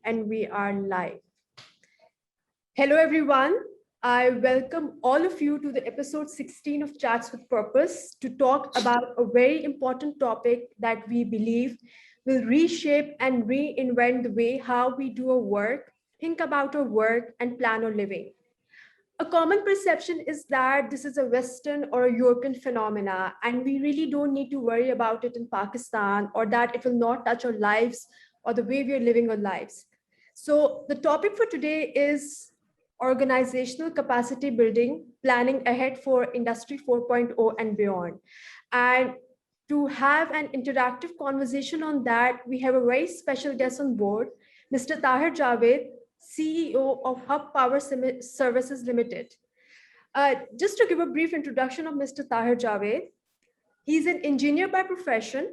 and we are live. Hello, everyone. I welcome all of you to the episode 16 of Chats with Purpose to talk about a very important topic that we believe will reshape and reinvent the way how we do our work, think about our work, and plan our living. A common perception is that this is a Western or a European phenomena, and we really don't need to worry about it in Pakistan, or that it will not touch our lives or the way we are living our lives. So the topic for today is organizational capacity building, planning ahead for Industry 4.0 and beyond. And to have an interactive conversation on that, we have a very special guest on board, Mr. Tahir Jawaid, CEO of HUB Power Services Limited. Just to give a brief introduction of Mr. Tahir Jawaid, he's an engineer by profession.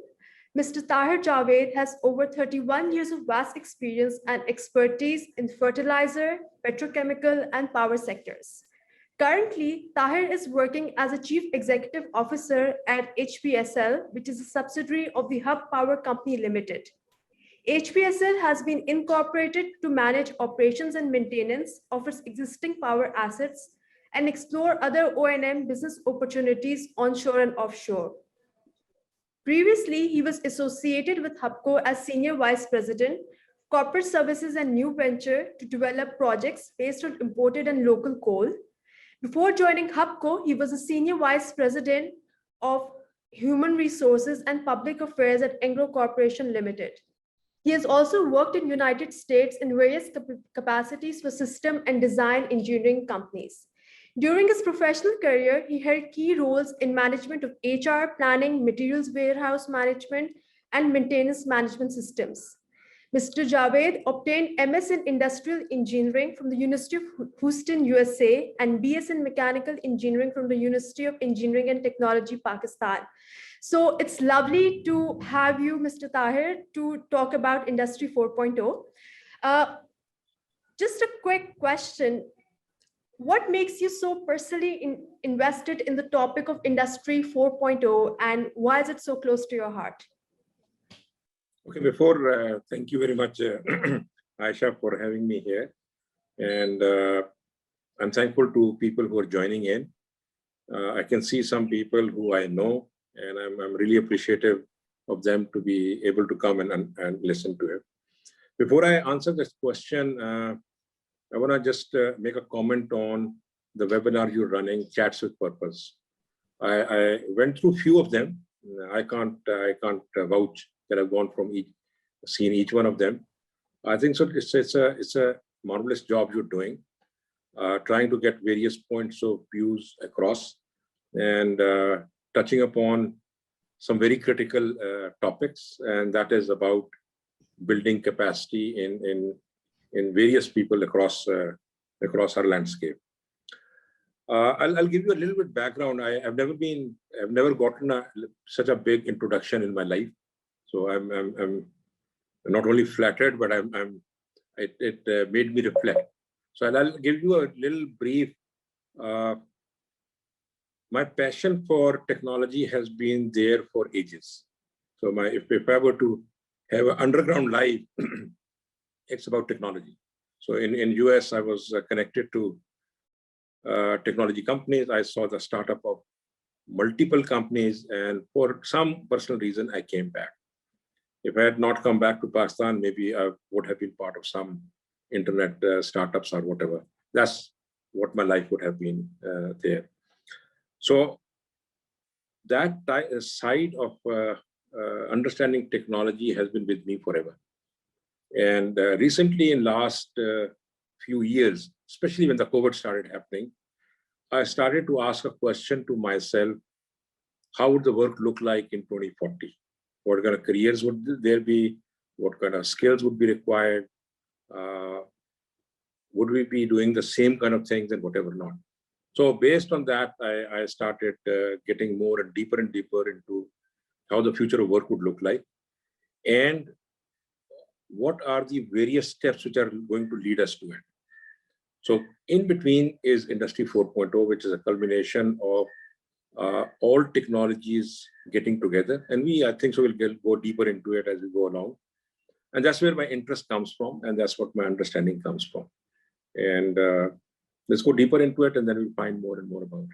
Mr. Tahir Jawaid has over 31 years of vast experience and expertise in fertilizer, petrochemical, and power sectors. Currently, Tahir is working as a Chief Executive Officer at HPSL, which is a subsidiary of the HUB Power Company Limited. HPSL has been incorporated to manage operations and maintenance of its existing power assets and explore other O&M business opportunities onshore and offshore. Previously, he was associated with HUBCO as Senior Vice President, Corporate Services and New Venture to develop projects based on imported and local coal. Before joining HUBCO, he was a Senior Vice President of Human Resources and Public Affairs at Engro Corporation Limited. He has also worked in the United States in various capacities for system and design engineering companies. During his professional career, he held key roles in management of HR, planning, materials warehouse management, and maintenance management systems. Mr. Jawaid obtained MS in Industrial Engineering from the University of Houston, USA, and BS in Mechanical Engineering from the University of Engineering and Technology, Pakistan. So it's lovely to have you, Mr. Tahir, to talk about Industry 4.0. Just a quick question. What makes you so personally invested in the topic of Industry 4.0, and why is it so close to your heart? Okay, thank you very much, Ayesha, for having me here. And I'm thankful to people who are joining in. I can see some people who I know, and I'm really appreciative of them to be able to come and listen to it. Before I answer this question, I want to just make a comment on the webinar you're running, Chats with Purpose. I went through a few of them. I can't vouch that I've gone from seen each one of them. I think so. It's a marvelous job you're doing, trying to get various points of views across and touching upon some very critical topics, and that is about building capacity in various people across our landscape. I'll give you a little bit background. I've never gotten such a big introduction in my life, so I'm not only flattered, but it made me reflect. So I'll give you a little brief. My passion for technology has been there for ages. So if I were to have an underground life, it's about technology. So in US, I was connected to technology companies. I saw the startup of multiple companies, and for some personal reason, I came back. If I had not come back to Pakistan, maybe I would have been part of some internet startups or whatever. That's what my life would have been there. So that side of understanding technology has been with me forever. And recently, in last few years, especially when the COVID started happening, I started to ask a question to myself: how would the work look like in 2040? What kind of careers would there be? What kind of skills would be required? Would we be doing the same kind of things and whatever not? So based on that, I started getting more and deeper into how the future of work would look like, and what are the various steps which are going to lead us to it. So in between is Industry 4.0, which is a culmination of all technologies getting together. And I think so we'll go deeper into it as we go along. And that's where my interest comes from, and that's what my understanding comes from. And let's go deeper into it, and then we'll find more and more about it.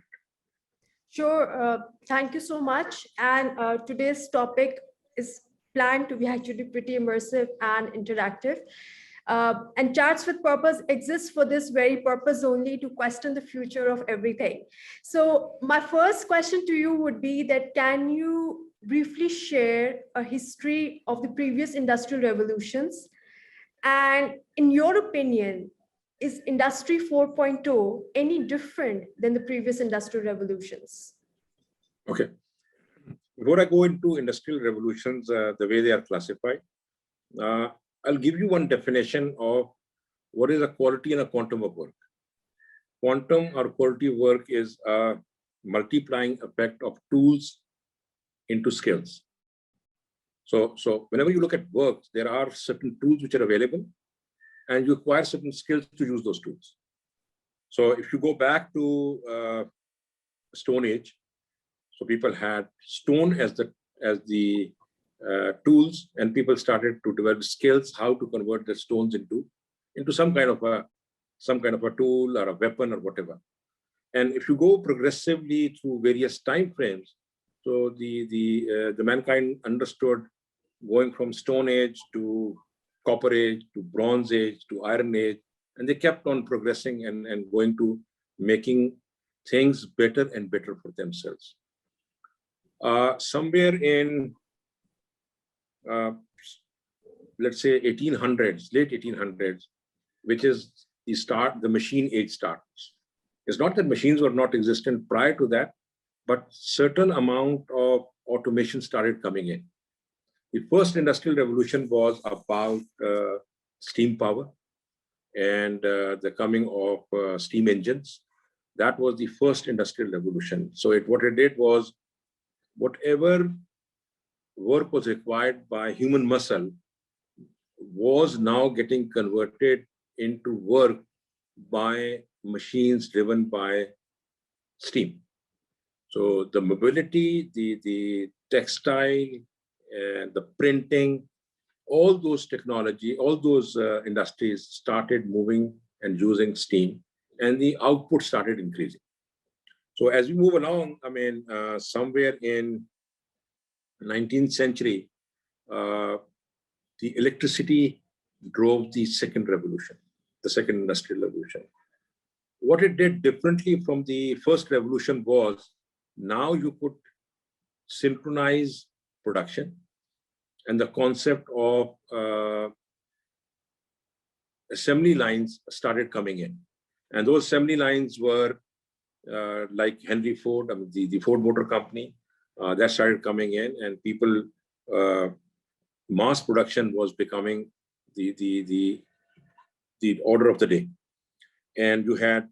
Sure. Thank you so much. And today's topic is planned to be actually pretty immersive and interactive. And Charts with Purpose exists for this very purpose only, to question the future of everything. So my first question to you would be that, can you briefly share a history of the previous industrial revolutions? And in your opinion, is Industry 4.0 any different than the previous industrial revolutions? Okay. Before I go into industrial revolutions, the way they are classified, I'll give you one definition of what is a quality and a quantum of work. Quantum or quality work is a multiplying effect of tools into skills. So whenever you look at work, there are certain tools which are available, and you acquire certain skills to use those tools. So if you go back to Stone Age, so people had stone as the tools, and people started to develop skills how to convert the stones into some kind of a tool or a weapon or whatever. And if you go progressively through various time frames, so the mankind understood going from Stone Age to Copper Age to Bronze Age to Iron Age, and they kept on progressing and going to making things better and better for themselves. Somewhere in let's say 1800s, late 1800s, which is the machine age starts. It's not that machines were not existent prior to that, but certain amount of automation started coming in. The first industrial revolution was about steam power and the coming of steam engines. That was the first industrial revolution. So what it did was, whatever work was required by human muscle was now getting converted into work by machines driven by steam. So the mobility, the textile, and the printing, all those technology, all those industries started moving and using steam, and the output started increasing. So as we move along, I mean, somewhere in 19th century, the electricity drove the second revolution, the second industrial revolution. What it did differently from the first revolution was, now you could synchronize production, and the concept of assembly lines started coming in. And those assembly lines were like Henry Ford, I mean, the Ford Motor Company, that started coming in, and people, mass production was becoming the order of the day. And you had,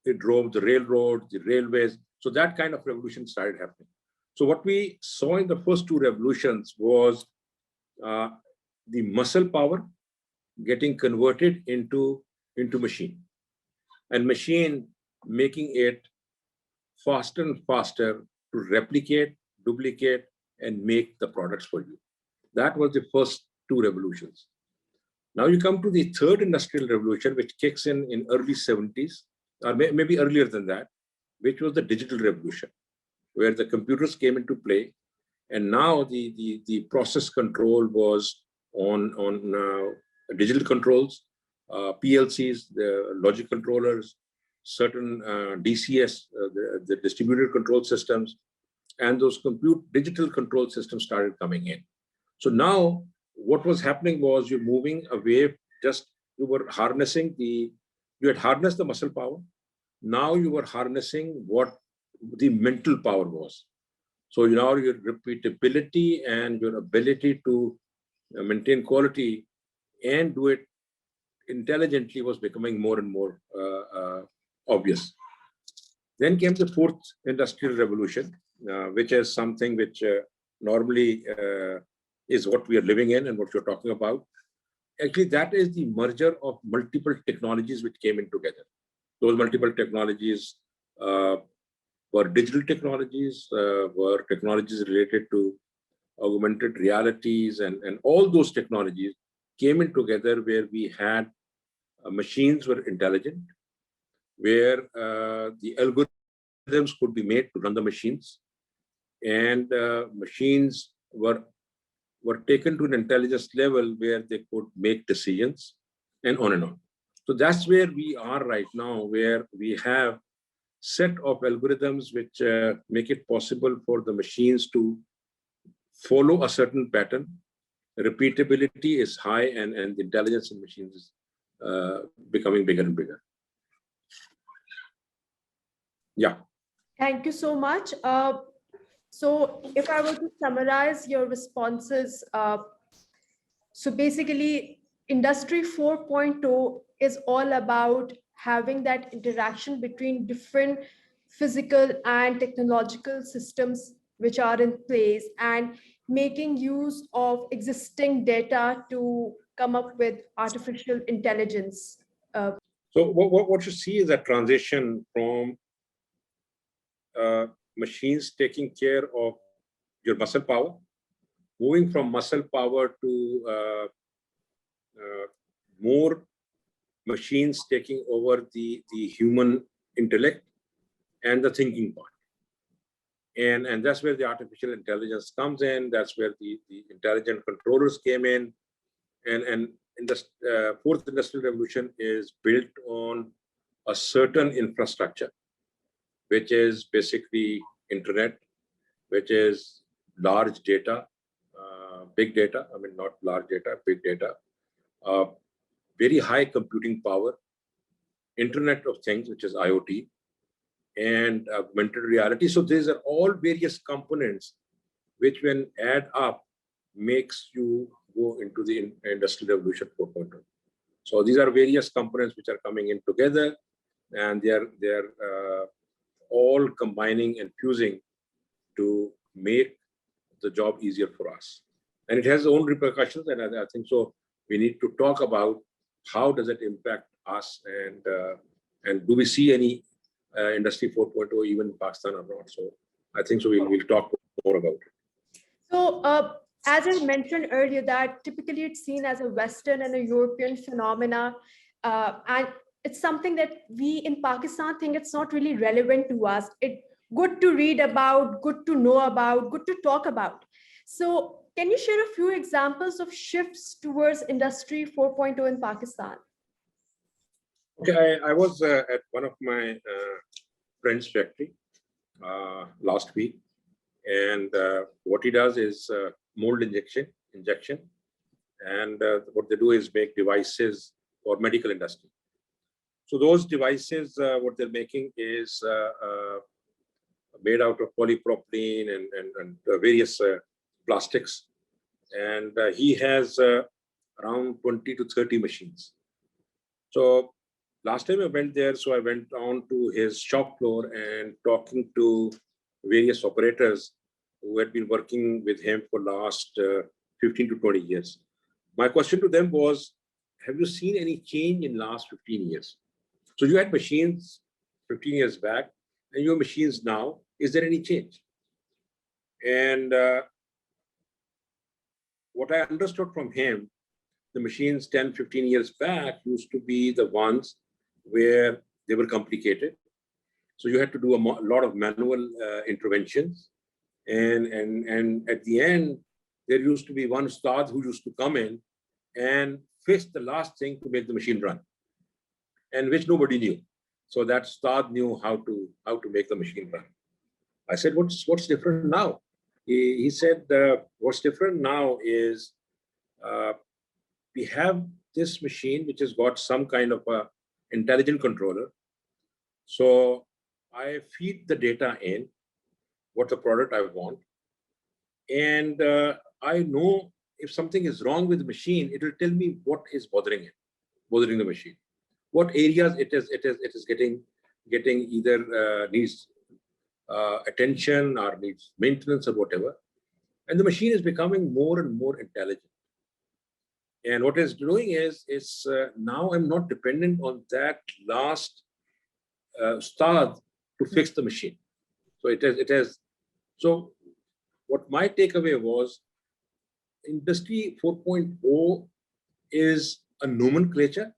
it drove the railroad, the railways. So that kind of revolution started happening. So what we saw in the first two revolutions was the muscle power getting converted into machine, and machine making it faster and faster to replicate, duplicate, and make the products for you. That was the first two revolutions. Now you come to the third industrial revolution, which kicks in early 70s, or maybe earlier than that, which was the digital revolution, where the computers came into play, and now the process control was on digital controls, PLCs, the logic controllers, certain DCS, the distributed control systems, and those digital control systems started coming in. So now what was happening was, you're moving away, you had harnessed the muscle power. Now you were harnessing what the mental power was. So now your repeatability and your ability to maintain quality and do it intelligently was becoming more and more obvious. Then came the fourth industrial revolution, which is something which normally is what we are living in and what you're talking about. Actually, that is the merger of multiple technologies which came in together. Those multiple technologies were digital technologies, were technologies related to augmented realities, and all those technologies came in together, where we had machines were intelligent, where the algorithms could be made to run the machines, and machines were taken to an intelligence level where they could make decisions, and on and on. So that's where we are right now, where we have set of algorithms which make it possible for the machines to follow a certain pattern. Repeatability is high, and the intelligence in machines is becoming bigger and bigger. Yeah. Thank you so much. So if I were to summarize your responses, so basically Industry 4.0 is all about having that interaction between different physical and technological systems which are in place, and making use of existing data to come up with artificial intelligence. So what you see is a transition from machines taking care of your muscle power, moving from muscle power to more machines taking over the human intellect and the thinking part. And that's where the artificial intelligence comes in. That's where the intelligent controllers came in. And in the fourth industrial revolution is built on a certain infrastructure, which is basically internet, which is large data, big data. I mean, not large data, big data, very high computing power, Internet of Things, which is IoT, and augmented reality. So these are all various components which, when add up, makes you go into the industrial revolution 4.0. So these are various components which are coming in together, and they're all combining and fusing to make the job easier for us. And it has its own repercussions, and I think so we need to talk about how does it impact us, and do we see any Industry 4.0 even in Pakistan or not? So I think so we'll talk more about it. So as I mentioned earlier, that typically it's seen as a Western and a European phenomena, and it's something that we in Pakistan think it's not really relevant to us. It's good to read about, good to know about, good to talk about. So can you share a few examples of shifts towards Industry 4.0 in Pakistan? Okay, I was at one of my friend's factory last week, and what he does is mold injection, and what they do is make devices for medical industry. So those devices, what they're making is made out of polypropylene and various plastics, and he has around 20 to 30 machines. So last time I went there, so I went on to his shop floor and talking to various operators who had been working with him for last 15 to 20 years. My question to them was, have you seen any change in last 15 years? So you had machines 15 years back, and your machines now, is there any change? And what I understood from him, the machines 10, 15 years back used to be the ones where they were complicated. So you had to do a lot of manual interventions. And at the end, there used to be one ustad who used to come in and fix the last thing to make the machine run, and which nobody knew. So that ustad knew how to make the machine run. I said, what's different now? He said, what's different now is we have this machine which has got some kind of a intelligent controller. So I feed the data in, what the product I want, and I know if something is wrong with the machine, it will tell me what is bothering the machine, what areas it is getting either needs attention or needs maintenance or whatever. And the machine is becoming more and more intelligent. And what it's doing is now I'm not dependent on that last ustad to fix the machine. So it has. So what my takeaway was, Industry 4.0 is a nomenclature.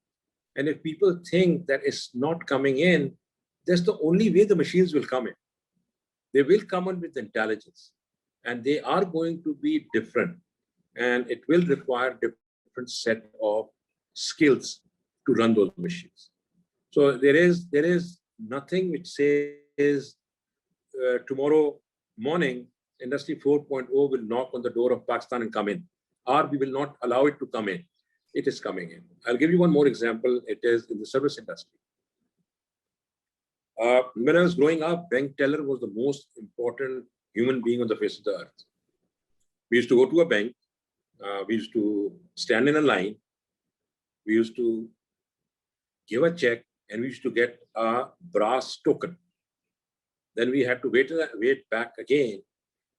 And if people think that it's not coming in, that's the only way the machines will come in. They will come in with intelligence, and they are going to be different. And it will require different set of skills to run those machines. So there is nothing which says tomorrow morning, Industry 4.0 will knock on the door of Pakistan and come in, or we will not allow it to come in. It is coming in. I'll give you one more example. It is in the service industry. When I was growing up, bank teller was the most important human being on the face of the earth. We used to go to a bank. We used to stand in a line. We used to give a check, and we used to get a brass token. Then we had to wait back again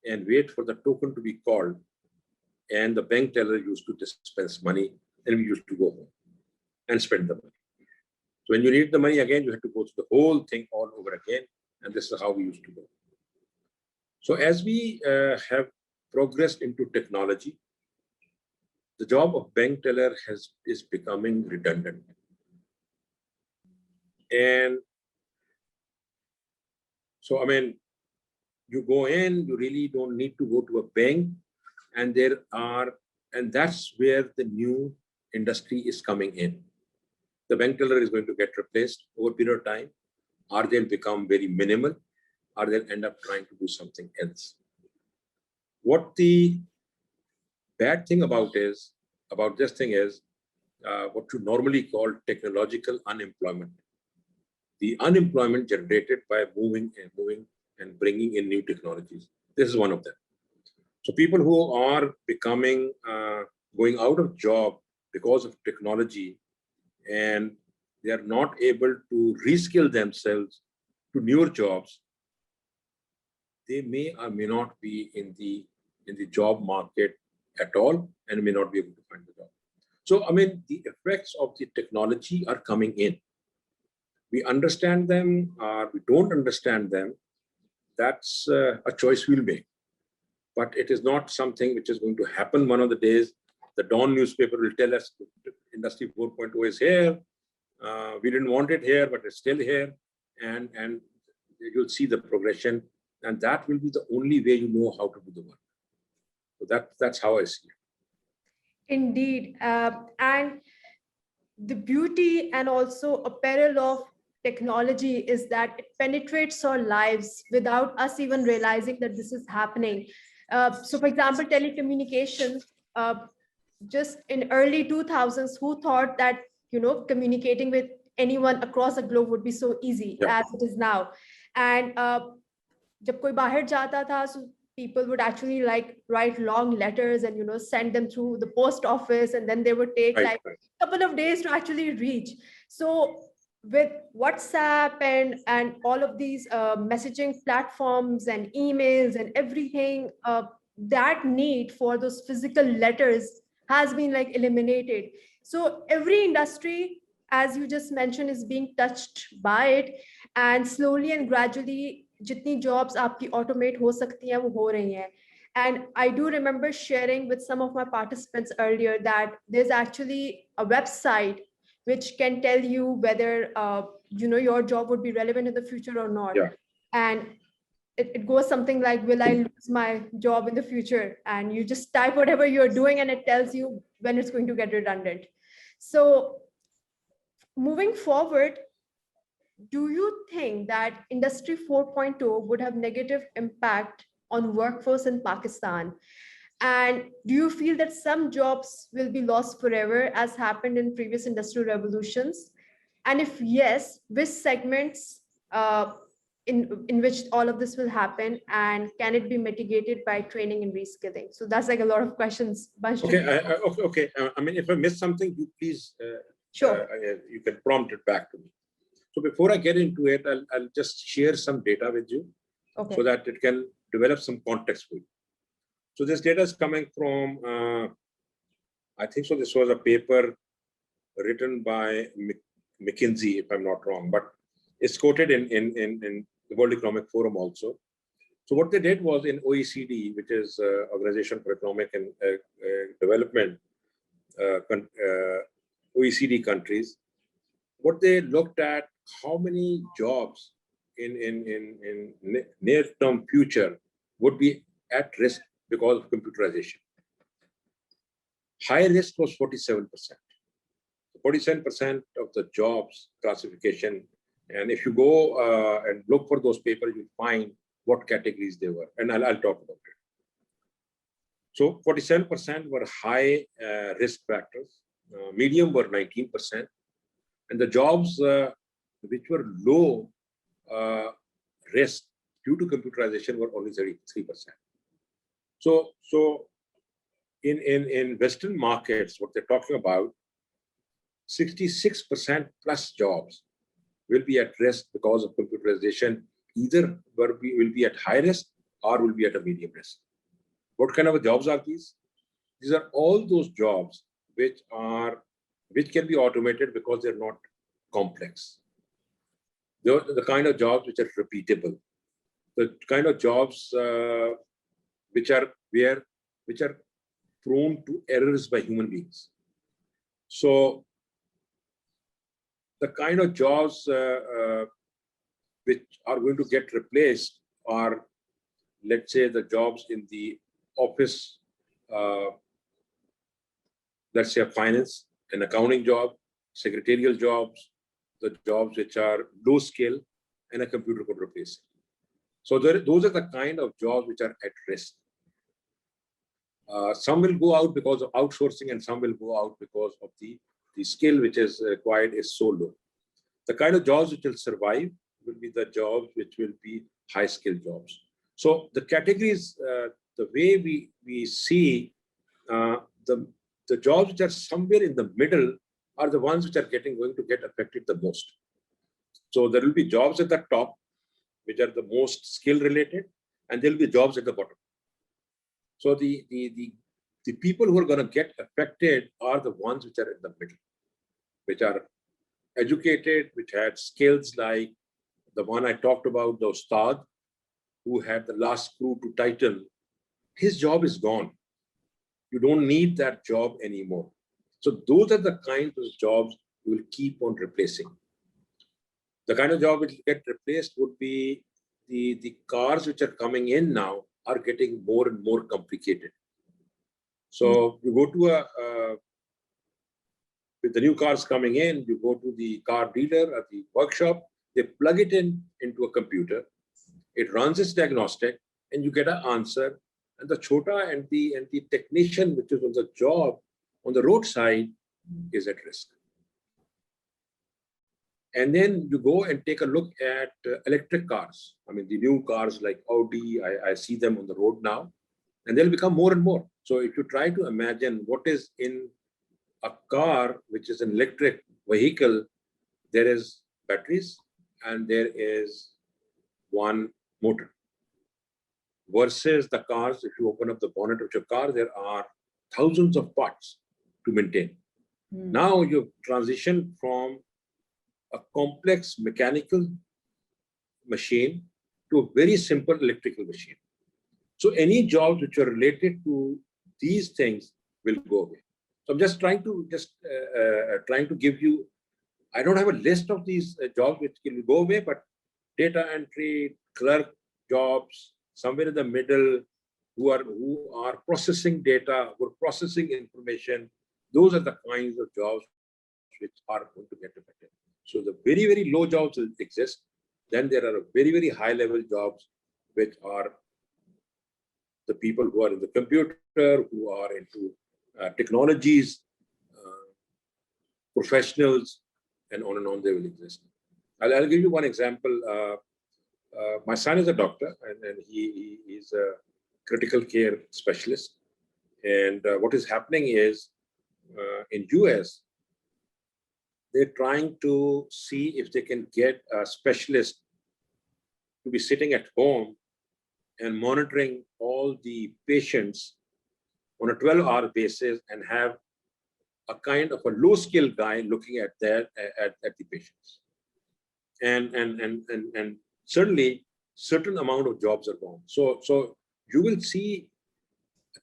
and wait for the token to be called. And the bank teller used to dispense money, and we used to go home and spend the money. So when you need the money again, you have to go through the whole thing all over again. And this is how we used to go. So as we have progressed into technology, the job of bank teller is becoming redundant. And so, I mean, you go in, you really don't need to go to a bank. And that's where the new industry is coming in. The bank teller is going to get replaced over a period of time, or they'll become very minimal, or they'll end up trying to do something else. What the bad thing about this thing is what you normally call technological unemployment. The unemployment generated by moving and bringing in new technologies. This is one of them. So people who are going out of job because of technology, and they are not able to reskill themselves to newer jobs, they may or may not be in the job market at all, and may not be able to find the job. So, I mean, the effects of the technology are coming in. We understand them or we don't understand them. That's a choice we'll make. But it is not something which is going to happen one of the days. The Dawn newspaper will tell us Industry 4.0 is here. We didn't want it here, but it's still here. And you'll see the progression. And that will be the only way you know how to do the work. So that's how I see it. Indeed. And the beauty and also a peril of technology is that it penetrates our lives without us even realizing that this is happening. So for example, telecommunications, just in early 2000s, who thought that, communicating with anyone across the globe would be so easy as it is now. And jab koi bahar jata tha, so people would actually write long letters and, send them through the post office, and then they would take a couple of days to actually reach. So with WhatsApp and all of these messaging platforms and emails and everything, that need for those physical letters has been eliminated. So every industry, as you just mentioned, is being touched by it, and slowly and gradually, jitni jobs aapki automate ho sakti hain, wo ho rahi hain. And I do remember sharing with some of my participants earlier that there's actually a website which can tell you whether your job would be relevant in the future or not. And it goes something like, will I lose my job in the future? And you just type whatever you're doing and it tells you when it's going to get redundant. So moving forward, do you think that Industry 4.0 would have negative impact on workforce in Pakistan? And do you feel that some jobs will be lost forever, as happened in previous industrial revolutions? And if yes, which segments in which all of this will happen, and can it be mitigated by training and reskilling? So that's a lot of questions bunched together. Okay. I mean, if I missed something, you please, sure. You can prompt it back to me. So before I get into it, I'll just share some data with you, so that it can develop some context for you. So this data is coming from, I think so this was a paper written by McKinsey, if I'm not wrong, but it's quoted in the World Economic Forum also. So what they did was in OECD, which is Organization for Economic and Development, OECD countries, what they looked at how many jobs in near-term future would be at risk because of computerization. High risk was 47%. 47% of the jobs classification. And if you go and look for those papers, you'll find what categories they were. And I'll talk about it. So 47% were high risk factors. Medium were 19%. And the jobs which were low risk due to computerization were only 33%. So in Western markets, what they're talking about, 66% plus jobs will be at risk because of computerization, either will be at high risk or will be at a medium risk. What kind of jobs are these? These are all those jobs which can be automated because they're not complex. The kind of jobs which are repeatable, the kind of jobs which are prone to errors by human beings. So the kind of jobs which are going to get replaced are, let's say, the jobs in the office, let's say a finance, an accounting job, secretarial jobs, the jobs which are low skill, and a computer could replace it. So those are the kind of jobs which are at risk. Some will go out because of outsourcing, and some will go out because of the skill which is required is so low. The kind of jobs which will survive will be the jobs which will be high skill jobs. So the categories, the way we see the jobs which are somewhere in the middle are the ones which are going to get affected the most. So there will be jobs at the top, which are the most skill related, and there will be jobs at the bottom. So the people who are going to get affected are the ones which are in the middle, which are educated, which had skills like the one I talked about, the Ustad, who had the last screw to tighten. His job is gone. You don't need that job anymore. So those are the kinds of jobs we will keep on replacing. The kind of job which will get replaced would be the cars which are coming in now are getting more and more complicated. So you go to with the new cars coming in, you go to the car dealer at the workshop, they plug it into a computer, it runs its diagnostic, and you get an answer. And the chota and the technician, which is on the job on the roadside, is at risk. And then you go and take a look at electric cars. I mean, the new cars like Audi, I see them on the road now, and they'll become more and more. So if you try to imagine what is in a car, which is an electric vehicle, there is batteries and there is one motor. Versus the cars, if you open up the bonnet of your car, there are thousands of parts to maintain. Now you've transitioned from a complex mechanical machine to a very simple electrical machine. So any jobs which are related to these things will go away. So I'm just trying to give you, I don't have a list of these jobs which will go away, but data entry, clerk jobs, somewhere in the middle, who are processing data, who are processing information, those are the kinds of jobs which are going to get affected. So the very, very low jobs will exist. Then there are very, very high level jobs, which are the people who are in the computer, who are into technologies, professionals, and on they will exist. I'll give you one example. My son is a doctor, and he is a critical care specialist. And what is happening is in US, they're trying to see if they can get a specialist to be sitting at home and monitoring all the patients on a 12-hour basis and have a kind of a low-skill guy looking at the patients. And certainly certain amount of jobs are gone. So you will see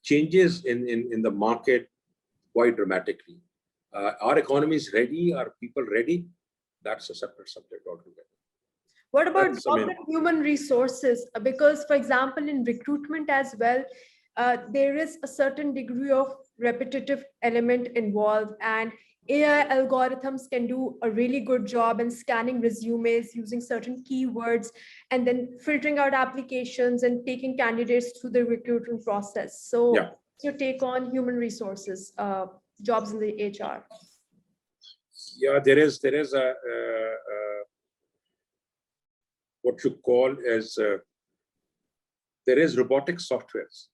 changes in the market quite dramatically. Our economy is ready. Are people ready? That's a separate subject altogether. What about job and human resources? Because, for example, in recruitment as well, there is a certain degree of repetitive element involved, and AI algorithms can do a really good job in scanning resumes using certain keywords and then filtering out applications and taking candidates through the recruitment process. So, yeah. What's your take on human resources, jobs in the HR? Yeah, there is a what you call as there is robotic softwares.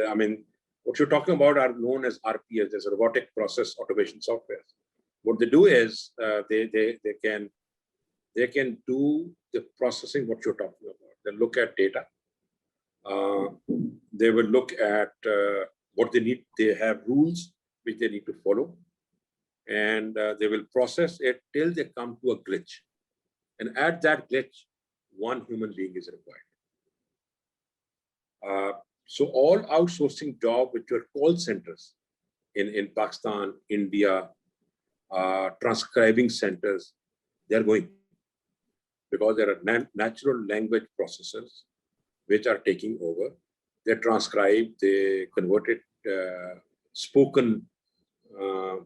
I mean, what you're talking about are known as RPS. There's a robotic process automation software. What they do is they can do the processing what you're talking about. They look at data. They will look at what they need. They have rules which they need to follow, and they will process it till they come to a glitch. And at that glitch, one human being is required. So all outsourcing jobs, which are call centers in Pakistan, India, transcribing centers, they're going because there are natural language processors which are taking over. They transcribe, they convert it, spoken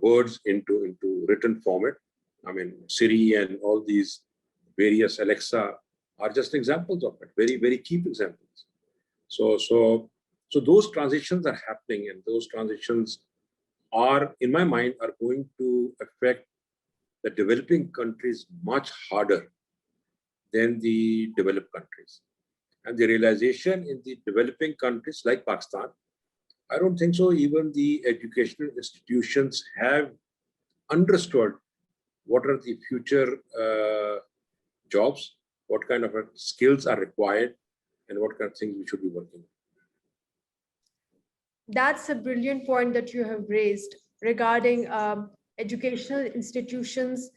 words into written format. I mean, Siri and all these various Alexa are just examples of it, very, very cheap examples. So those transitions are happening, and those transitions are, in my mind, are going to affect the developing countries much harder than the developed countries. And the realization in the developing countries like Pakistan, I don't think so. Even the educational institutions have understood what are the future jobs, what kind of skills are required, and what kind of things we should be working on. That's a brilliant point that you have raised regarding educational institutions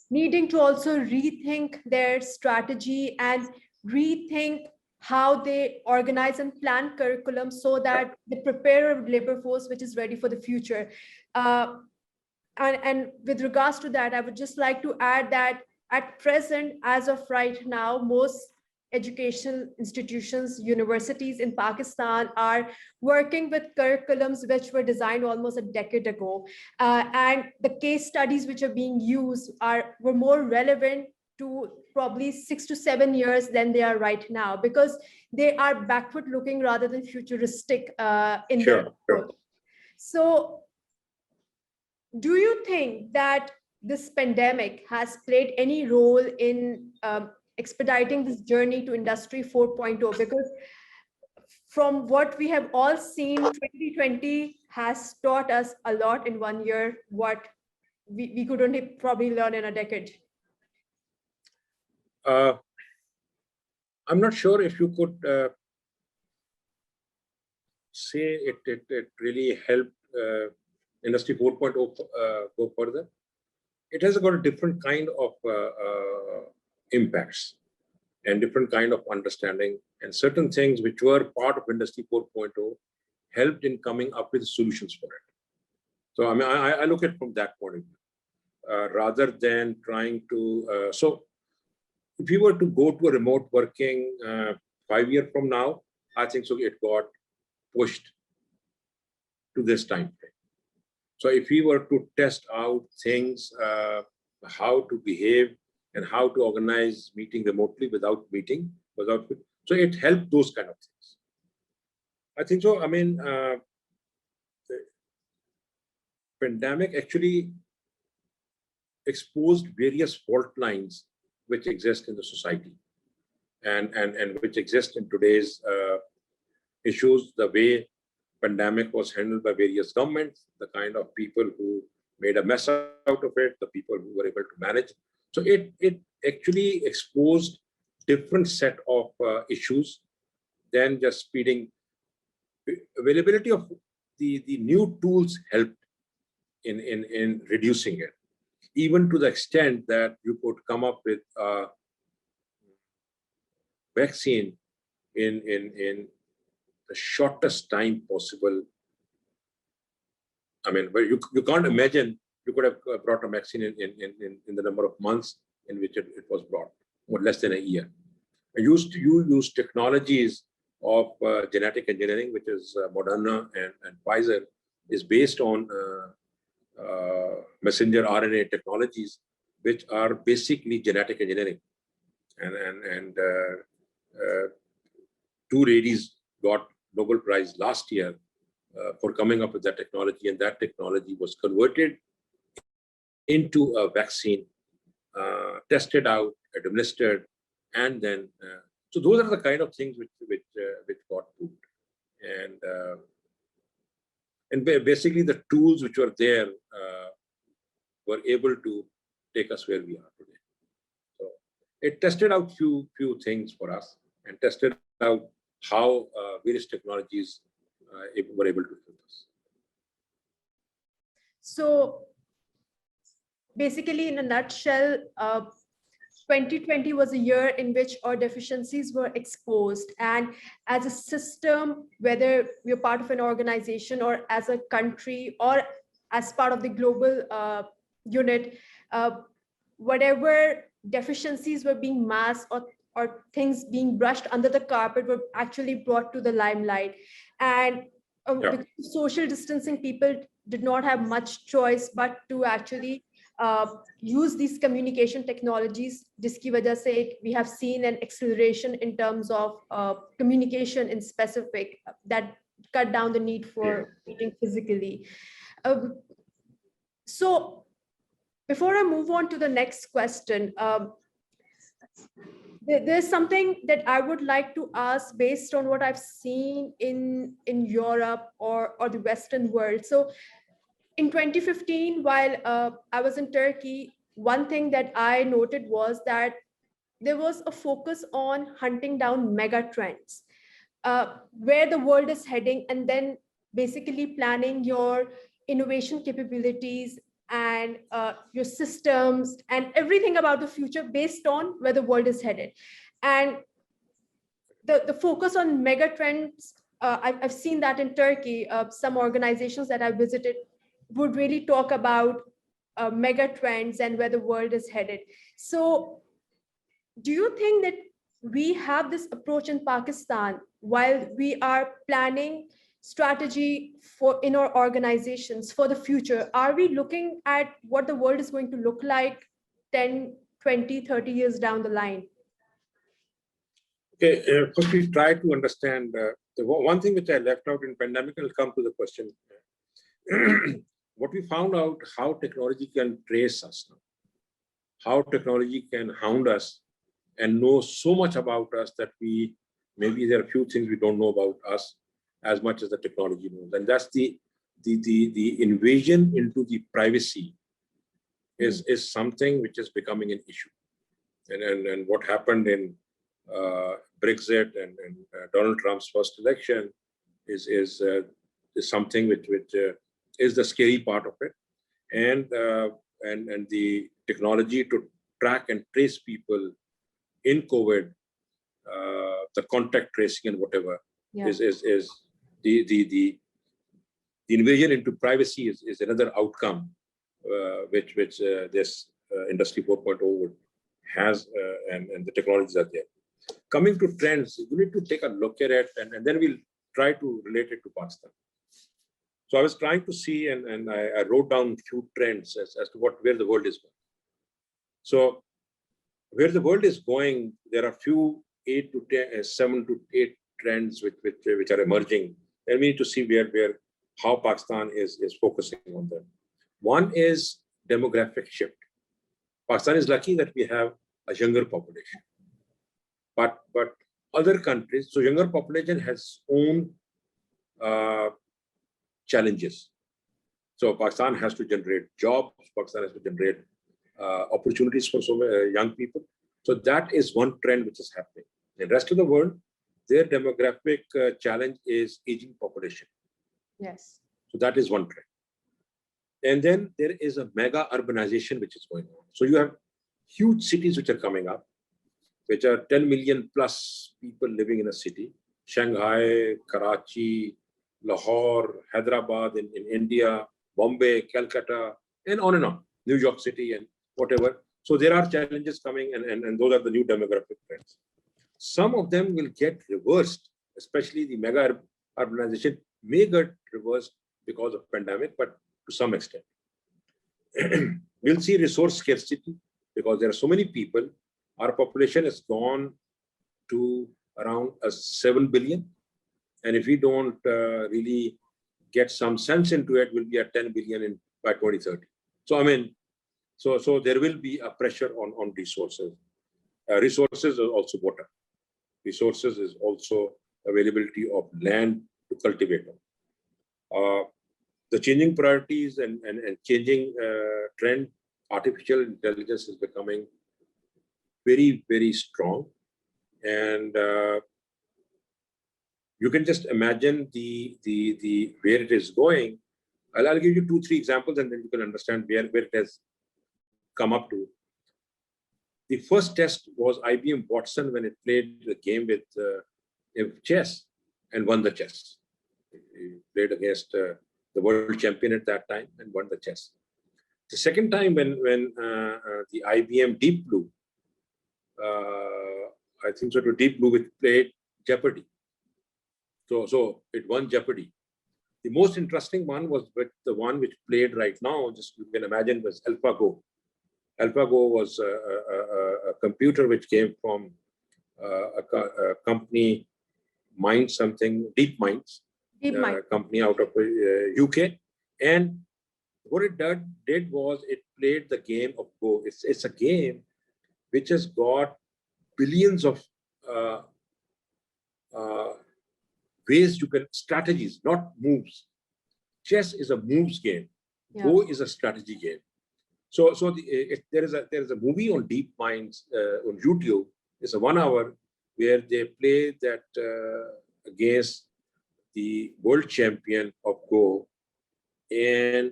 needing to also rethink their strategy and rethink how they organize and plan curriculum so that they prepare a labor force which is ready for the future. And with regards to that, I would just like to add that at present, as of right now, most educational institutions, universities in Pakistan are working with curriculums which were designed almost a decade ago. And the case studies which are being used were more relevant to probably 6 to 7 years than they are right now, because they are backward looking rather than futuristic in their approach. So do you think that this pandemic has played any role in expediting this journey to Industry 4.0? Because from what we have all seen, 2020 has taught us a lot in 1 year, what we could only probably learn in a decade. I'm not sure if you could say it really helped Industry 4.0 go further. It has got a different kind of impacts and different kind of understanding, and certain things which were part of Industry 4.0 helped in coming up with solutions for it. So I mean, I look at it from that point of view, rather than trying to. So if we were to go to a remote working 5 years from now, I think so it got pushed to this time frame. So if we were to test out things, how to behave and how to organize meeting remotely without meeting, so it helped those kind of things. I think so. I mean, the pandemic actually exposed various fault lines which exist in the society and which exist in today's issues, the way pandemic was handled by various governments, the kind of people who made a mess out of it, the people who were able to manage. So it actually exposed different set of issues than just speeding. Availability of the new tools helped in reducing it, even to the extent that you could come up with vaccine in the shortest time possible. I mean, but you can't imagine you could have brought a vaccine in the number of months in which it was brought, or less than a year. You use technologies of genetic engineering, which is Moderna and Pfizer, is based on messenger RNA technologies, which are basically genetic engineering. And two ladies got Nobel Prize last year for coming up with that technology, and that technology was converted into a vaccine, tested out, administered, and then so those are the kind of things which got proved, and basically the tools which were there were able to take us where we are today. So it tested out few things for us and tested out how various technologies were able to help us. So basically, in a nutshell, 2020 was a year in which our deficiencies were exposed, and as a system, whether we're part of an organization or as a country or as part of the global unit, whatever deficiencies were being masked or things being brushed under the carpet were actually brought to the limelight. And because of social distancing, people did not have much choice but to actually use these communication technologies. Jiski wajah se we have seen an acceleration in terms of communication in specific that cut down the need for meeting physically. So before I move on to the next question, there's something that I would like to ask based on what I've seen in Europe or the Western world. So in 2015, while I was in Turkey, one thing that I noted was that there was a focus on hunting down mega trends, where the world is heading, and then basically planning your innovation capabilities and your systems and everything about the future based on where the world is headed. And the focus on mega trends, I've seen that in Turkey. Some organizations that I visited would really talk about mega trends and where the world is headed. So do you think that we have this approach in Pakistan while we are planning strategy in our organizations for the future? Are we looking at what the world is going to look like 10, 20, 30 years down the line? Okay, first we try to understand the one thing which I left out in pandemic. I'll come to the question. What we found out, how technology can trace us now, how technology can hound us and know so much about us that maybe there are a few things we don't know about us as much as the technology knows. And that's the invasion into the privacy is something which is becoming an issue. And what happened in Brexit and Donald Trump's first election is something which is the scary part of it. And the technology to track and trace people in COVID, the contact tracing and whatever, is the invasion into privacy is another outcome which this industry 4.0 has, and the technologies are there. Coming to trends, you need to take a look at it, and then we'll try to relate it to Pakistan. So I was trying to see, and I wrote down a few trends as to where the world is going. So where the world is going, there are few 7 to 8 trends which are emerging, and we need to see how Pakistan is focusing on them. One is demographic shift. Pakistan is lucky that we have a younger population, but other countries, so younger population has own challenges. So Pakistan has to generate jobs, Pakistan has to generate opportunities for so many young people. So that is one trend which is happening. In the rest of the world, their demographic challenge is aging population. Yes. So that is one trend. And then there is a mega urbanization which is going on. So you have huge cities which are coming up. which are 10 million plus people living in a city. Shanghai, Karachi, Lahore, Hyderabad in India, Bombay, Calcutta, and on, New York City and whatever. So there are challenges coming, and those are the new demographic trends. Some of them will get reversed, especially the mega urbanization may get reversed because of pandemic, but to some extent. We'll see resource scarcity because there are so many people. Our population has gone to around 7 billion. And if we don't really get some sense into it, we'll be at 10 billion by 2030. So, I mean, so there will be a pressure on resources. Resources is also water. Resources is also availability of land to cultivate them. The changing priorities and changing trend, artificial intelligence is becoming very, very strong. And you can just imagine the where it is going. I'll give you 2-3 examples, and then you can understand where it has come up to. The first test was IBM Watson when it played the game with chess and won the chess. It played against the world champion at that time and won the chess. The second time when the IBM Deep Blue, I think so, to Deep Blue, which played Jeopardy. So it won Jeopardy. The most interesting one was with the one which played right now, just you can imagine, was AlphaGo. AlphaGo was a computer which came from a company, Deep Minds, company out of UK. And what it did was it played the game of Go. It's a game which has got billions of ways you can, strategies, not moves. Chess is a moves game. Yeah. Go is a strategy game. So there is a movie on Deep Minds on YouTube. It's a 1 hour where they play that against the world champion of Go. And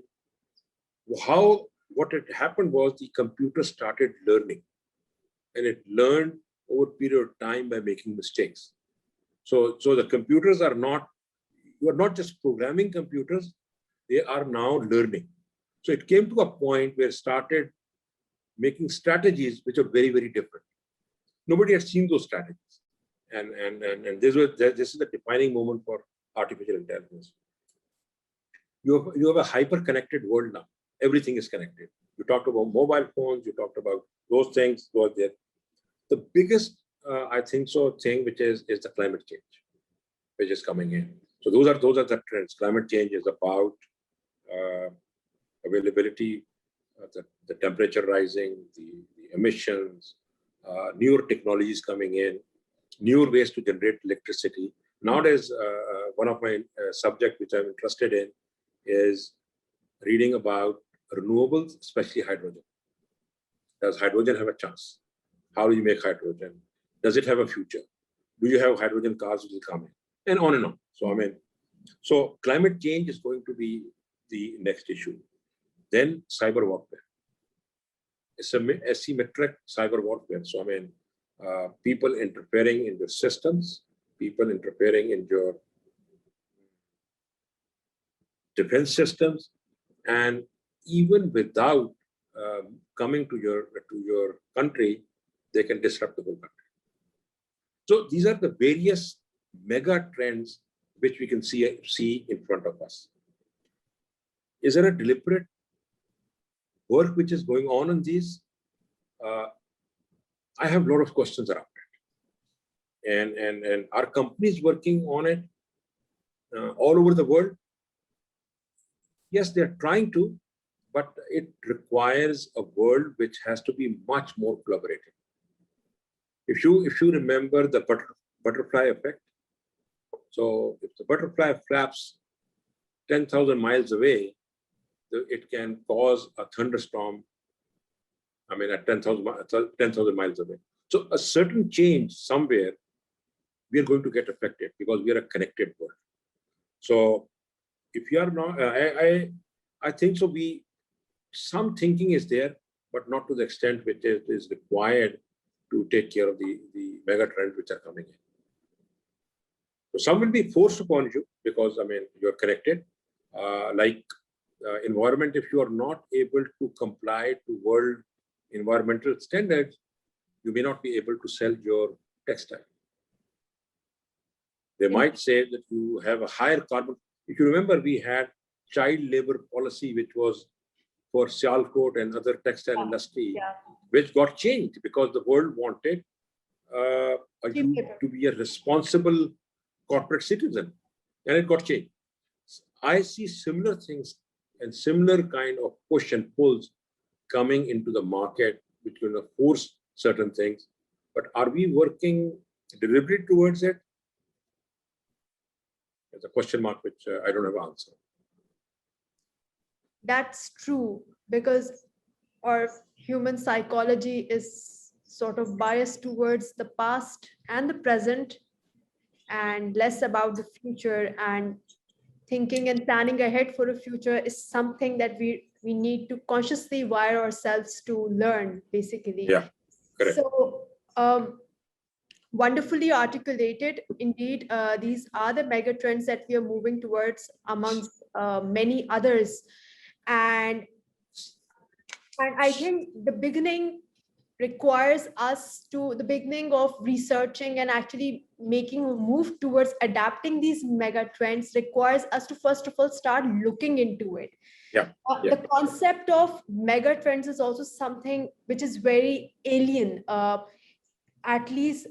what had happened was the computer started learning, and it learned over a period of time by making mistakes. So the computers are not, you are not just programming computers, they are now learning. So it came to a point where it started making strategies which are very, very different. Nobody had seen those strategies. And this is the defining moment for artificial intelligence. You have a hyper-connected world now. Everything is connected. You talked about mobile phones, you talked about those things, those there. The biggest, I think so, thing which is the climate change, which is coming in. So those are the trends. Climate change is about availability, the temperature rising, the emissions, newer technologies coming in, newer ways to generate electricity. Nowadays, one of my subjects which I'm interested in is reading about renewables, especially hydrogen. Does hydrogen have a chance? How do you make hydrogen? Does it have a future? Do you have hydrogen cars which will come in? And on and on. So, I mean, so climate change is going to be the next issue. Then cyber warfare. It's a asymmetric cyber warfare. So, I mean, people interfering in your systems, people interfering in your defense systems, and even without coming to your country, they can disrupt the whole country. So these are the various mega trends which we can see in front of us. Is there a deliberate work which is going on these? I have a lot of questions around it. And are companies working on it all over the world? Yes, they're trying to, but it requires a world which has to be much more collaborative. If you remember the butterfly effect, so if the butterfly flaps 10,000 miles away, it can cause a thunderstorm, I mean, at 10,000 miles away. So a certain change somewhere, we are going to get affected because we are a connected world. So if you are not, I think so, some thinking is there, but not to the extent which is required to take care of the mega trends which are coming in. So some will be forced upon you because, I mean, you're connected. Like environment, if you are not able to comply to world environmental standards, you may not be able to sell your textile. They might say that you have a higher carbon. If you remember, we had child labor policy, which was for Sialkot and other textile industry, which got changed because the world wanted you to be a responsible corporate citizen, and it got changed. I see similar things and similar kind of push and pulls coming into the market, which will force certain things. But are we working deliberately towards it? It's a question mark which I don't have an answer. That's true, because our human psychology is sort of biased towards the past and the present and less about the future, and thinking and planning ahead for the future is something that we need to consciously wire ourselves to learn, basically. Yeah, correct. So wonderfully articulated. Indeed, these are the mega trends that we are moving towards amongst many others. And I think the beginning requires us to, the beginning of researching and actually making a move towards adapting these mega trends requires us to first of all start looking into it. The concept of mega trends is also something which is very alien, at least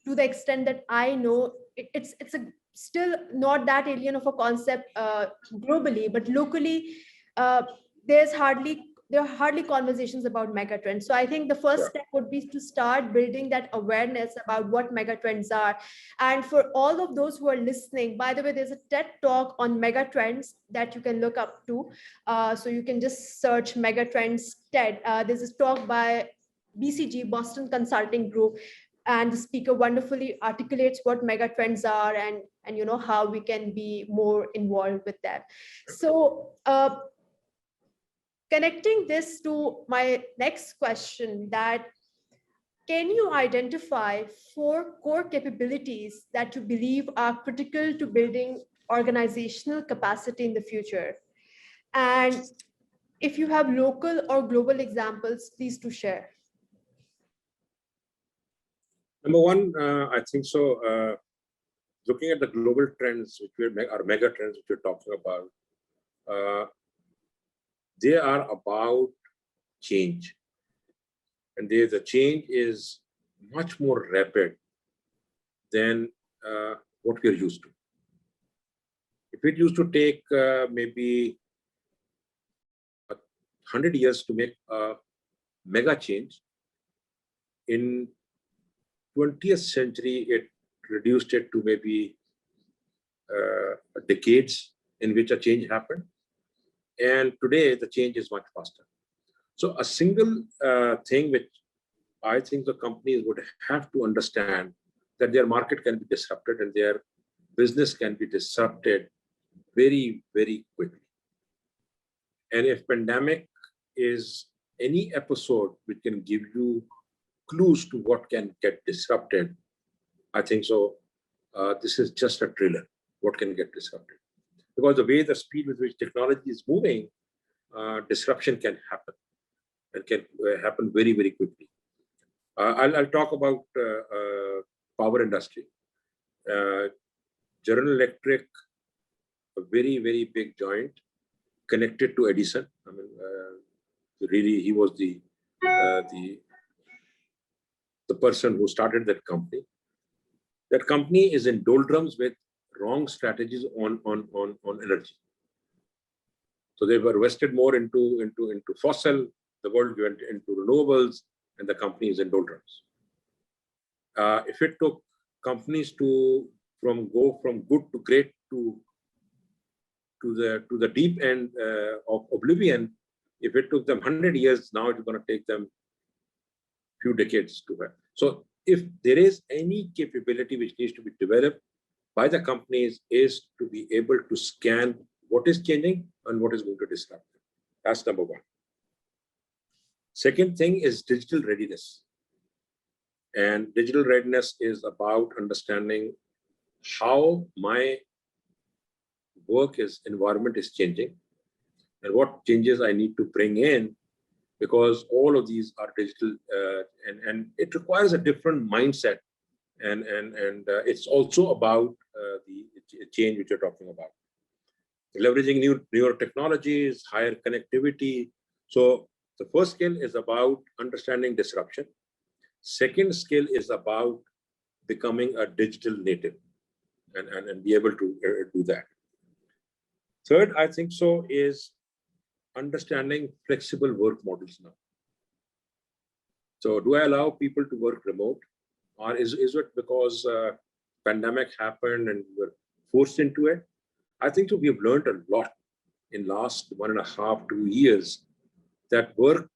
to the extent that I know. It's still not that alien of a concept globally, but locally there are hardly conversations about megatrends. So I think the first step would be to start building that awareness about what megatrends are. And for all of those who are listening, by the way, there's a TED talk on megatrends that you can look up to. So you can just search megatrends TED. There's a talk by BCG, Boston Consulting Group, and the speaker wonderfully articulates what megatrends are and you know how we can be more involved with them. So connecting this to my next question, that can you identify 4 core capabilities that you believe are critical to building organizational capacity in the future? And if you have local or global examples, please do share. Number one, I think so. Looking at the global trends, which are mega trends, which we're talking about, they are about change, and the change is much more rapid than what we're used to. If it used to take maybe 100 years to make a mega change, in 20th century, it reduced it to maybe decades in which a change happened. And today, the change is much faster. So a single thing which I think the companies would have to understand, that their market can be disrupted and their business can be disrupted very, very quickly. And if pandemic is any episode which can give you clues to what can get disrupted, I think so. This is just a trailer. What can get disrupted? Because the way the speed with which technology is moving, disruption can happen, and can happen very, very quickly. I'll talk about power industry. General Electric, a very, very big giant, connected to Edison. I mean, really, he was the person who started that company. That company is in doldrums with wrong strategies on energy. So they were invested more into fossil. The world went into renewables, and the company is in doldrums. If it took companies to go from good to great to the deep end of oblivion, if it took them 100 years, now it's going to take them few decades to have. So if there is any capability which needs to be developed by the companies, is to be able to scan what is changing and what is going to disrupt them. That's number one. Second thing is digital readiness. And digital readiness is about understanding how my environment is changing and what changes I need to bring in, because all of these are digital, and it requires a different mindset. And it's also about the change which you're talking about. Leveraging newer technologies, higher connectivity. So the first skill is about understanding disruption. Second skill is about becoming a digital native and be able to do that. Third, I think so, is understanding flexible work models now. So do I allow people to work remote, or is it because pandemic happened and we were forced into it? I think so we have learned a lot in last 1.5, 2 years that work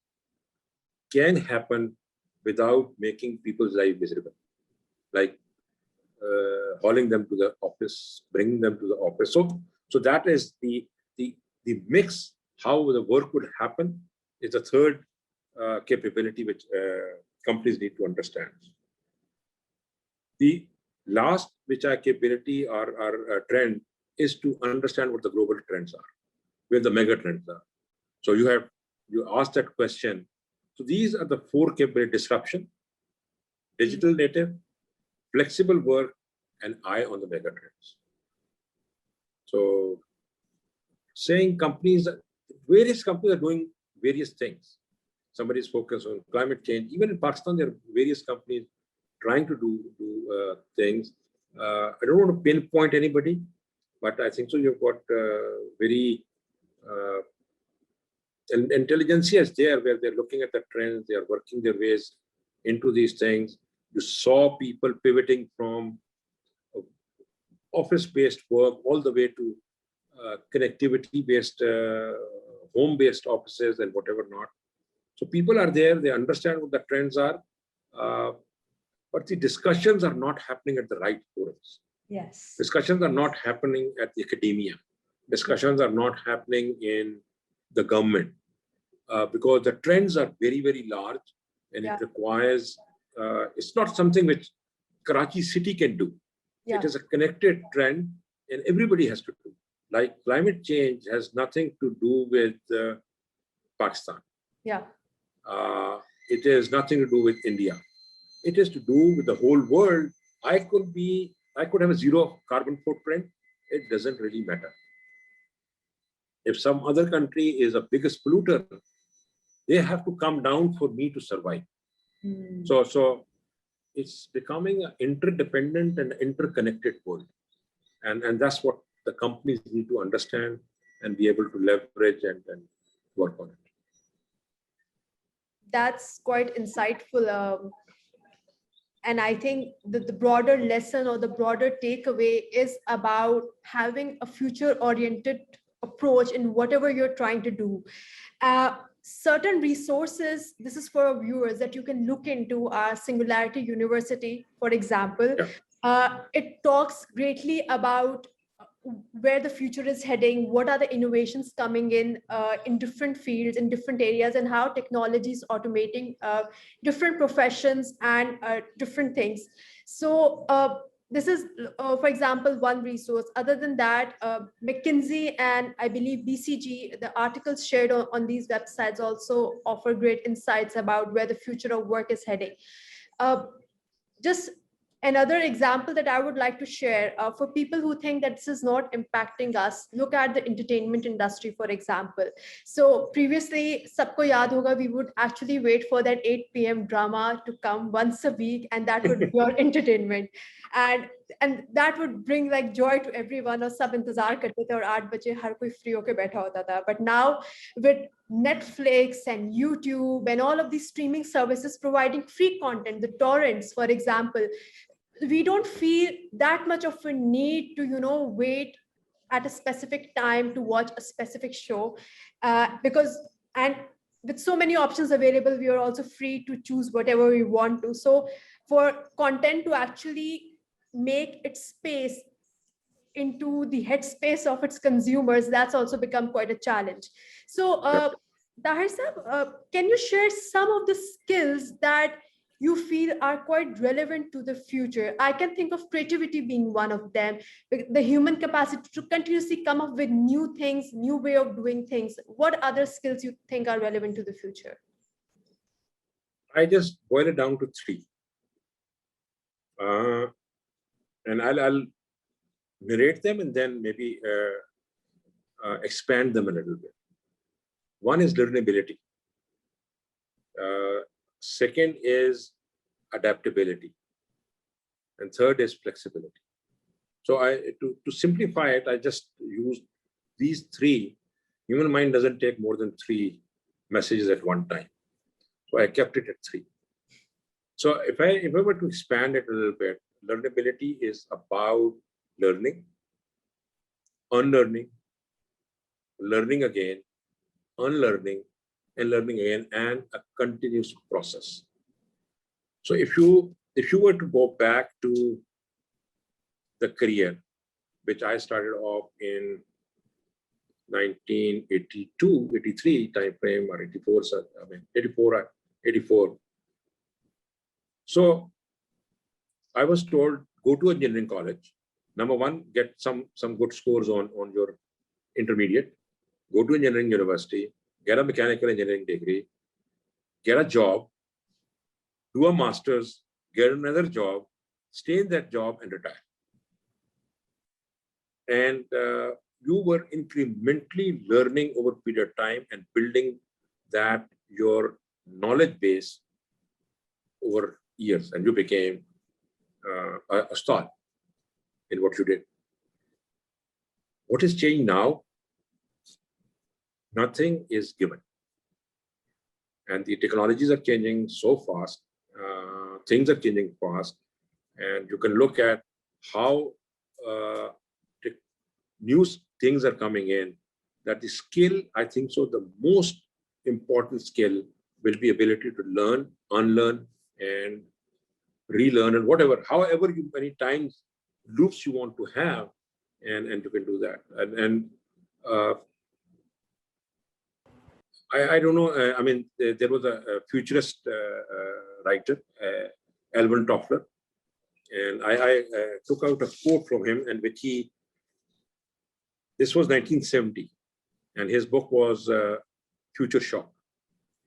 can happen without making people's life miserable. Like hauling them to the office, bringing them to the office. So that is the mix, how the work would happen, is the third capability which companies need to understand. The last, which are capability or trend, is to understand what the global trends are, where the mega trends are. So you asked that question. So these are the four capability: disruption, digital native, flexible work, and eye on the mega trends. So saying various companies are doing various things. Somebody is focused on climate change. Even in Pakistan, there are various companies trying to do things. I don't want to pinpoint anybody, but I think so you've got very intelligentsia is there, where they're looking at the trends, they are working their ways into these things. You saw people pivoting from office-based work all the way to connectivity-based, home-based offices and whatever not. So people are there, they understand what the trends are, but the discussions are not happening at the right forums. Yes. Discussions are not happening at the academia. Discussions are not happening in the government, because the trends are very, very large, and it requires, it's not something which Karachi city can do. It is a connected trend and everybody has to do. Like climate change has nothing to do with Pakistan. Yeah. It has nothing to do with India. It is to do with the whole world. I could have a zero carbon footprint. It doesn't really matter. If some other country is the biggest polluter, they have to come down for me to survive. So it's becoming an interdependent and interconnected world. And that's what the companies need to understand and be able to leverage and work on it. That's quite insightful. And I think that the broader lesson or the broader takeaway is about having a future-oriented approach in whatever you're trying to do. Certain resources, this is for our viewers, that you can look into are Singularity University, for example. It talks greatly about where the future is heading, what are the innovations coming in different fields, in different areas, and how technology is automating different professions and different things. So this is, for example, one resource. Other than that, McKinsey and I believe BCG, the articles shared on these websites also offer great insights about where the future of work is heading. Just another example that I would like to share for people who think that this is not impacting us, look at the entertainment industry, for example. So previously, sabko yaad hoga, we would actually wait for that 8 p.m. drama to come once a week, and that would be your entertainment. And that would bring like joy to everyone. Or sab intezar karte the, aur 8 baje har koi free hoke baitha hota tha. But now with Netflix and YouTube and all of these streaming services providing free content, the torrents, for example, we don't feel that much of a need to, wait at a specific time to watch a specific show, and with so many options available, we are also free to choose whatever we want to. So for content to actually make its space into the headspace of its consumers, that's also become quite a challenge. So Tahir sir, can you share some of the skills that you feel are quite relevant to the future? I can think of creativity being one of them, the human capacity to continuously come up with new things, new way of doing things. What other skills you think are relevant to the future? I just boil it down to three. And I'll narrate them and then maybe expand them a little bit. One is learnability. Second is adaptability. And third is flexibility. So to simplify it, I just use these three. Human mind doesn't take more than three messages at one time. So I kept it at three. So if I were to expand it a little bit, learnability is about learning, unlearning, learning again, unlearning, and learning again, and a continuous process. So if you were to go back to the career, which I started off in 1982, 83 time frame, or 84, I mean 84. So I was told, go to engineering college. Number one, get some good scores on your intermediate, go to engineering university, get a mechanical engineering degree, get a job, do a master's, get another job, stay in that job and retire. And you were incrementally learning over a period of time and building that your knowledge base over years, and you became a star in what you did. What is changing now? Nothing is given. And the technologies are changing so fast, things are changing fast, and you can look at how new things are coming in, that the skill, I think so, the most important skill will be ability to learn, unlearn, and relearn, and whatever, however many times loops you want to have, and you can do that. And I don't know, I mean, there was a futurist writer, Alvin Toffler, and I took out a quote from him, and which this was 1970, and his book was Future Shock.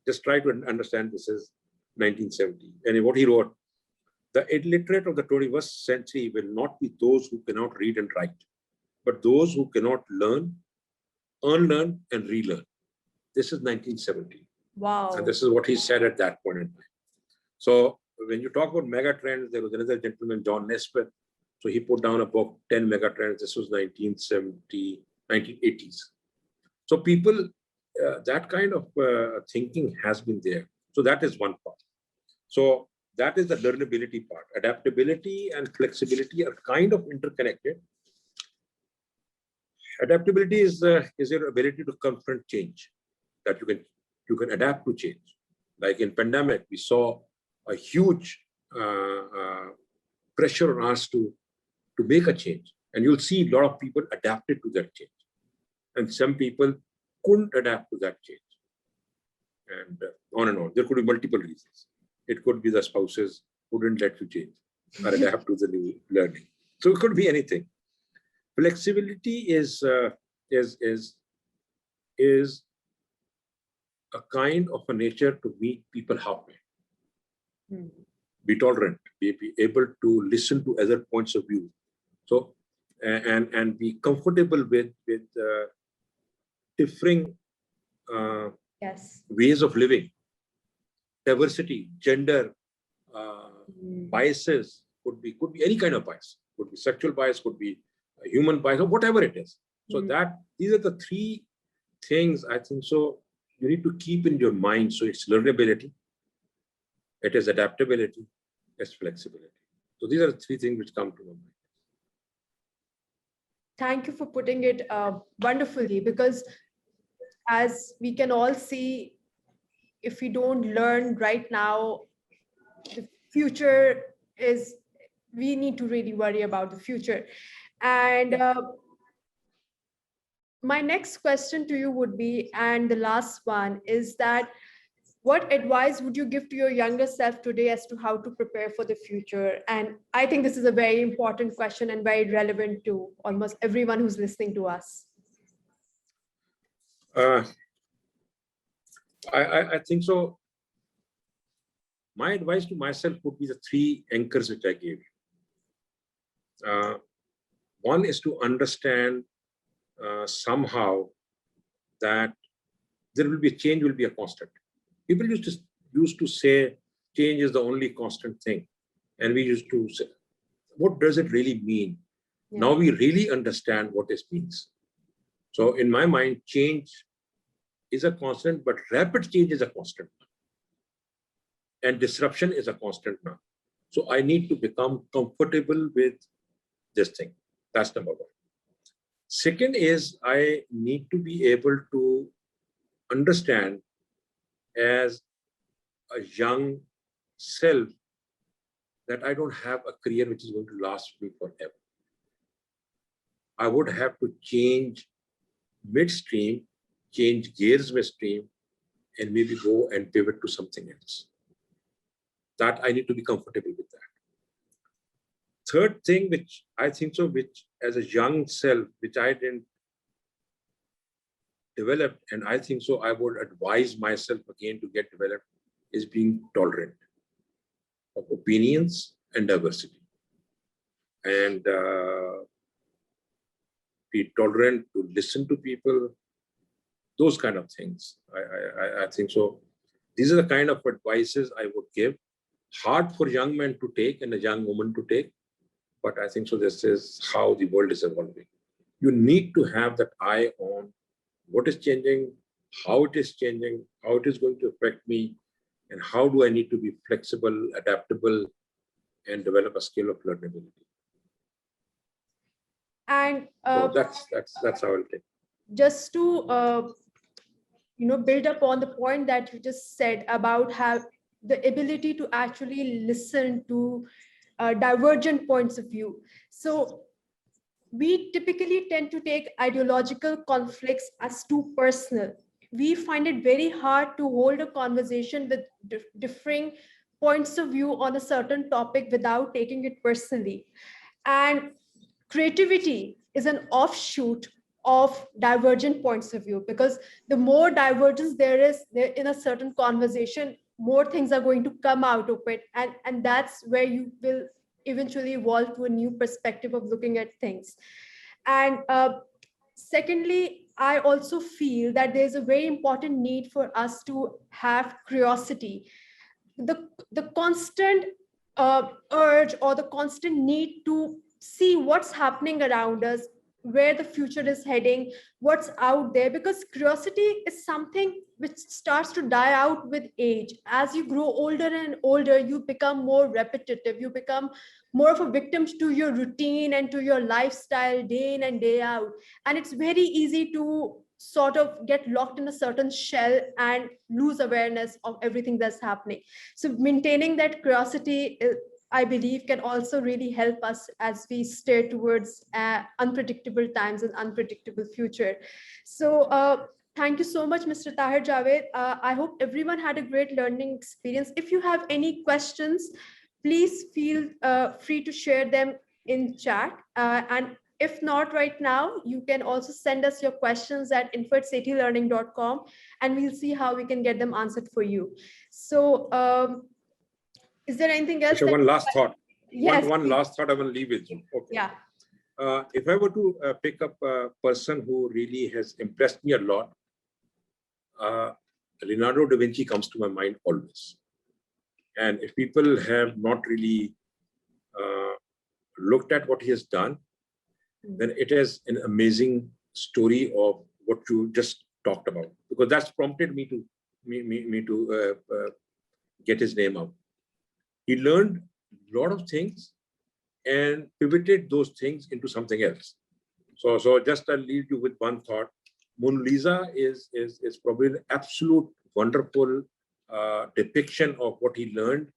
Just try to understand this is 1970. And what he wrote, the illiterate of the 21st century will not be those who cannot read and write, but those who cannot learn, unlearn, and relearn. This is 1970. Wow. And this is what he said at that point in time. So when you talk about megatrends, there was another gentleman, John Nesbitt. So he put down a book, 10 megatrends. This was 1970, 1980s. So people, that kind of thinking has been there. So that is one part. So that is the learnability part. Adaptability and flexibility are kind of interconnected. Adaptability is your ability to confront change, that you can adapt to change. Like in pandemic, we saw a huge pressure on us to make a change, and you'll see a lot of people adapted to that change, and some people couldn't adapt to that change, and on and on. There could be multiple reasons. It could be the spouses who didn't let you change or adapt to the new learning. So it could be anything. Flexibility is a kind of a nature to meet people halfway. Be tolerant, be able to listen to other points of view. So, and be comfortable with differing ways of living, diversity, gender, biases, could be any kind of bias, could be sexual bias, could be a human bias, or whatever it is. So these are the three things, I think so, you need to keep in your mind. So it's learnability, it is adaptability, it's flexibility. So these are the three things which come to my mind. Thank you for putting it wonderfully, because as we can all see, if we don't learn right now, the future is, we need to really worry about the future. And my next question to you would be, and the last one, is that what advice would you give to your younger self today as to how to prepare for the future? And I think this is a very important question and very relevant to almost everyone who's listening to us. I think so. My advice to myself would be the three anchors which I gave you. One is to understand somehow that there will be a change, will be a constant. People used to say change is the only constant thing. And we used to say, what does it really mean? Yeah. Now we really understand what it means. So in my mind, change is a constant, but rapid change is a constant. And disruption is a constant now. So I need to become comfortable with this thing. That's number one. Second is I need to be able to understand as a young self that I don't have a career which is going to last me forever. I would have to change midstream, change gears midstream, and maybe go and pivot to something else. That I need to be comfortable with that. Third thing, which I think so, which as a young self, which I didn't develop, and I think so, I would advise myself again to get developed, is being tolerant of opinions and diversity. And be tolerant to listen to people, those kind of things. I think so. These are the kind of advices I would give. Hard for young men to take and a young woman to take. But I think so this is how the world is evolving. You need to have that eye on what is changing, how it is changing, how it is going to affect me, and how do I need to be flexible, adaptable, and develop a skill of learnability. And so that's how I'll take. Just to build upon the point that you just said about how the ability to actually listen to divergent points of view. So we typically tend to take ideological conflicts as too personal. We find it very hard to hold a conversation with differing points of view on a certain topic without taking it personally. And creativity is an offshoot of divergent points of view, because the more divergence there is in a certain conversation, more things are going to come out of it. And that's where you will eventually evolve to a new perspective of looking at things. And secondly, I also feel that there's a very important need for us to have curiosity. The constant urge or the constant need to see what's happening around us, where the future is heading, what's out there, because curiosity is something which starts to die out with age. As you grow older and older, you become more repetitive, you become more of a victim to your routine and to your lifestyle day in and day out. And it's very easy to sort of get locked in a certain shell and lose awareness of everything that's happening. So maintaining that curiosity, I believe, can also really help us as we steer towards unpredictable times and unpredictable future. So thank you so much, Mr. Tahir Jawaid. I hope everyone had a great learning experience. If you have any questions, please feel free to share them in chat. And if not right now, you can also send us your questions at info@sethlearning.com, and we'll see how we can get them answered for you. So is there anything else? One last thought. Yes. One last thought I will leave with you. Okay. Yeah. If I were to pick up a person who really has impressed me a lot, Leonardo da Vinci comes to my mind always. And if people have not really looked at what he has done, then it is an amazing story of what you just talked about, because that's prompted me to get his name out. He learned a lot of things and pivoted those things into something else. So just I'll leave you with one thought. Mona Lisa is probably an absolute wonderful depiction of what he learned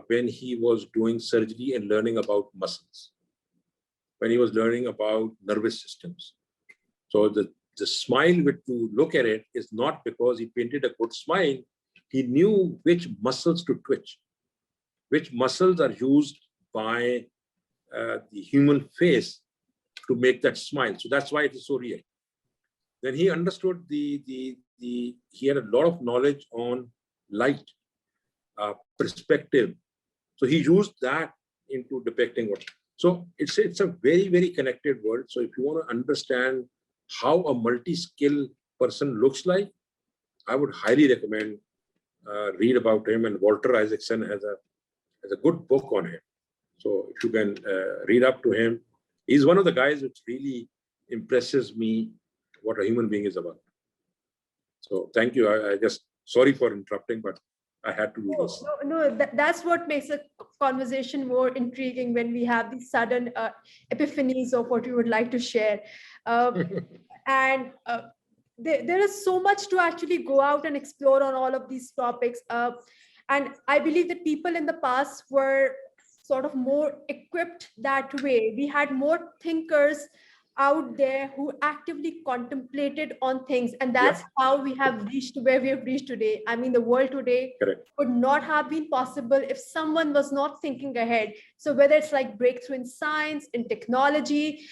when he was doing surgery and learning about muscles, when he was learning about nervous systems. So the smile, with to look at it, is not because he painted a good smile, he knew which muscles to twitch, which muscles are used by the human face to make that smile. So that's why it is so real. Then he understood he had a lot of knowledge on light, perspective. So he used that into depicting what. So it's a very, very connected world. So if you want to understand how a multi-skill person looks like, I would highly recommend read about him. And Walter Isaacson has a good book on him. So if you can read up to him, he's one of the guys which really impresses me what a human being is about. So thank you. I just, sorry for interrupting, but I had to do this. No, that's what makes a conversation more intriguing, when we have these sudden epiphanies of what you would like to share. And there is so much to actually go out and explore on all of these topics. And I believe that people in the past were sort of more equipped that way. We had more thinkers out there who actively contemplated on things, and that's how we have reached where we have reached today. I mean, the world today would not have been possible if someone was not thinking ahead. So whether it's like breakthrough in science, in technology,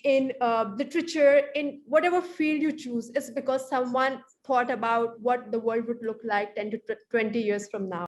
in literature, in whatever field you choose, it's because someone thought about what the world would look like 10 to 20 years from now.